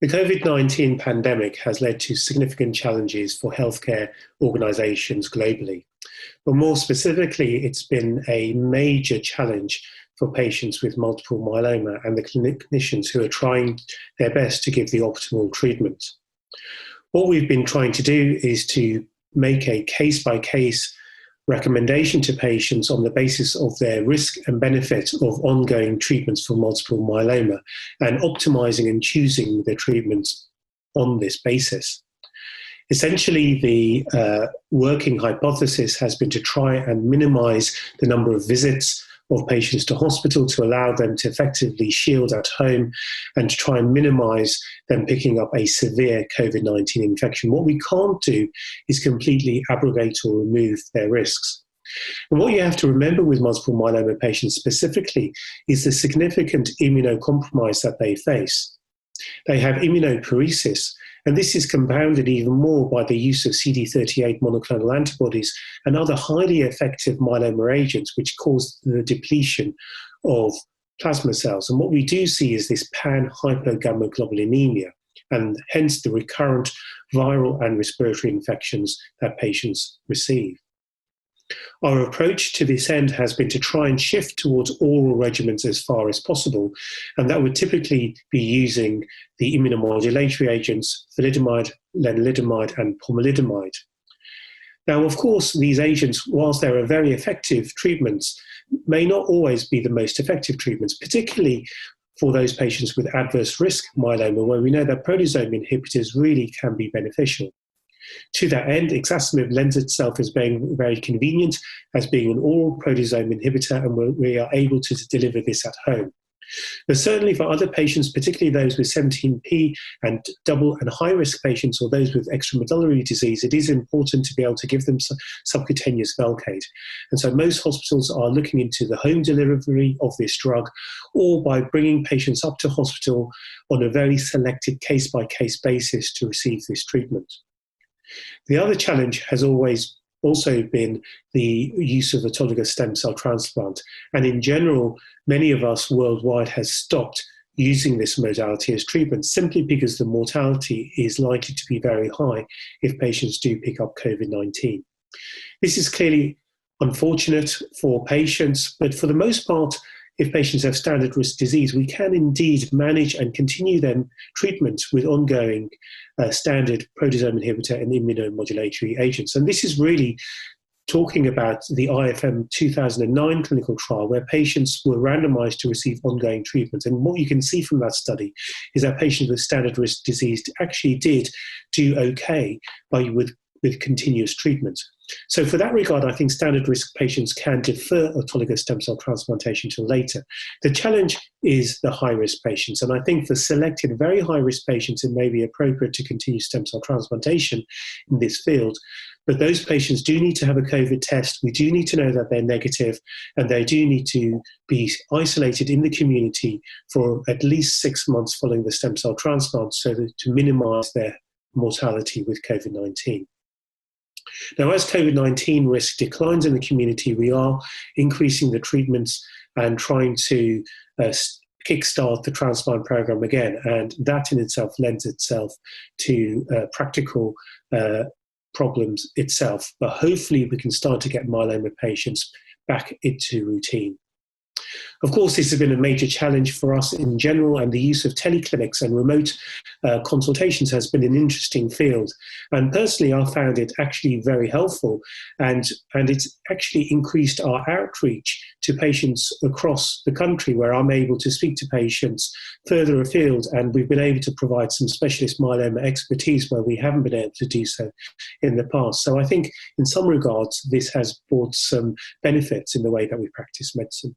The COVID-19 pandemic has led to significant challenges for healthcare organizations globally. But more specifically, it's been a major challenge for patients with multiple myeloma and the clinicians who are trying their best to give the optimal treatment. What we've been trying to do is to make a case-by-case recommendation to patients on the basis of their risk and benefit of ongoing treatments for multiple myeloma and optimizing and choosing the treatments on this basis. Essentially, the working hypothesis has been to try and minimize the number of visits of patients to hospital to allow them to effectively shield at home and to try and minimize them picking up a severe COVID-19 infection. What we can't do is completely abrogate or remove their risks. And what you have to remember with multiple myeloma patients specifically is the significant immunocompromise that they face. They have immunoparesis, and this is compounded even more by the use of CD38 monoclonal antibodies and other highly effective myeloma agents, which cause the depletion of plasma cells. And what we do see is this pan-hypogammaglobulinemia, and hence the recurrent viral and respiratory infections that patients receive. Our approach to this end has been to try and shift towards oral regimens as far as possible, and that would typically be using the immunomodulatory agents thalidomide, lenalidomide, and pomalidomide. Now, of course, these agents, whilst they are very effective treatments, may not always be the most effective treatments, particularly for those patients with adverse risk myeloma, where we know that proteasome inhibitors really can be beneficial. To that end, ixazomib lends itself as being very convenient, as being an oral proteasome inhibitor, and we are able to deliver this at home. But certainly for other patients, particularly those with 17p and double and high-risk patients or those with extramedullary disease, it is important to be able to give them subcutaneous Velcade. And so most hospitals are looking into the home delivery of this drug or by bringing patients up to hospital on a very selected case-by-case basis to receive this treatment. The other challenge has always also been the use of autologous stem cell transplant. And in general, many of us worldwide has stopped using this modality as treatment simply because the mortality is likely to be very high if patients do pick up COVID-19. This is clearly unfortunate for patients, but for the most part, if patients have standard risk disease, we can indeed manage and continue then treatments with ongoing standard proteasome inhibitor and immunomodulatory agents. And this is really talking about the IFM 2009 clinical trial where patients were randomized to receive ongoing treatment. And what you can see from that study is that patients with standard risk disease actually did do okay with continuous treatment. So for that regard, I think standard risk patients can defer autologous stem cell transplantation till later. The challenge is the high-risk patients. And I think for selected very high-risk patients, it may be appropriate to continue stem cell transplantation in this field. But those patients do need to have a COVID test. We do need to know that they're negative, and they do need to be isolated in the community for at least 6 months following the stem cell transplant so that to minimize their mortality with COVID-19. Now, as COVID-19 risk declines in the community, we are increasing the treatments and trying to kickstart the transplant program again. And that in itself lends itself to practical problems itself. But hopefully we can start to get myeloma patients back into routine. Of course, this has been a major challenge for us in general, and the use of teleclinics and remote consultations has been an interesting field. And personally, I found it actually very helpful, and it's actually increased our outreach to patients across the country where I'm able to speak to patients further afield, and we've been able to provide some specialist myeloma expertise where we haven't been able to do so in the past. So I think in some regards, this has brought some benefits in the way that we practice medicine.